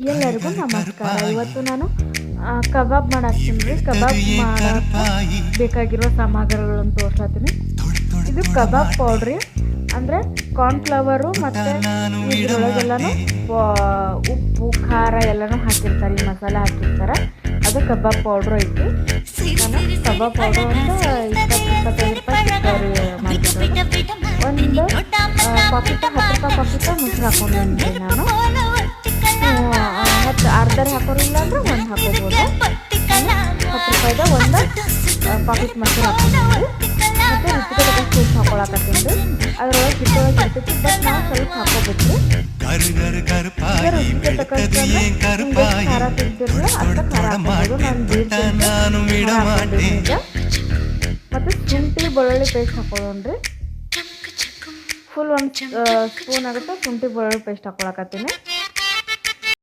ಎಲ್ಲರಿಗೂ ನಮಸ್ಕಾರ. ಇವತ್ತು ನಾನು ಕಬಾಬ್ ಮಾಡಾಕ್ತೀನಿ ರೀ. ಕಬಾಬ್ ಮಾಡಕ್ಕೆ ಬೇಕಾಗಿರೋ ಸಾಮಗ್ರಿಗಳನ್ನು ತೋರಿಸ್ತೀನಿ. ಇದು ಕಬಾಬ್ ಪೌಡ್ರಿ, ಅಂದರೆ ಕಾರ್ನ್ಫ್ಲವರು ಮತ್ತು ಇದ್ರೊಳಗೆಲ್ಲನೂ ಉಪ್ಪು ಖಾರ ಎಲ್ಲನೂ ಹಾಕಿರ್ತಾರೆ, ಈ ಮಸಾಲೆ ಹಾಕಿರ್ತಾರೆ. ಅದು ಕಬಾಬ್ ಪೌಡ್ರು ಐತಿ. ನಾನು ಕಬಾಬ್ ಪೌಡ್ರು ಅಂತ 20-25 ರೂಪಾಯಿ ಸಿಗ್ತಾವ್ರಿ ಮಾರ್ಕೆಟ್. ಒಂದು ಪಾಕಿಟ 10 ರೂಪಾಯಿ ಪಾಕಿಟ ಮೊಸರು ಹಾಕೊಂಡಿದ್ದೀನಿ ನಾನು. ಮತ್ತು ಅರ್ಧರೆ ಹಾಕೋರಿಲ್ಲ ಅಂದ್ರೆ ಒಂದು ಹಾಕೋಬೋದು. 10 ರೂಪಾಯಿದ ಒಂದು ಪಾಕಿಟ್ ಮೊಸರು ಹಾಕೊಂಡಿದ್ದೀನಿ. ಮತ್ತು ರುಚಿಗೆ ಸೂಪ್ ಹಾಕೊಳಕತ್ತೀನಿ ರೀ. ಅದ್ರೊಳಗೆ ಹಿಟ್ಟೊಳಗೆ ಇರ್ತೈತಿ, ಬಟ್ ನಾವು ಸ್ವಲ್ಪ ಹಾಕೋಬೇಕು. ರುಚಿಗೆ ತಕ್ಕಂತೆ ಖಾರ ತಿಂತಿರಲ್ಲ ಅಷ್ಟ ಖಾರ ಹಾಕೋಬೋದು. ನಾನು ಈಗ ಮತ್ತು ಶುಂಠಿ ಬೆಳ್ಳುಳ್ಳಿ ಪೇಸ್ಟ್ ಹಾಕೊಳ್ಳೋಣ್ರಿ. ಫುಲ್ ಒಂದು ಸ್ಪೂನ್ ಆಗುತ್ತೆ ಶುಂಠಿ ಬೆಳ್ಳುಳ್ಳಿ ಪೇಸ್ಟ್ ಹಾಕೊಳಕತ್ತೀನಿ.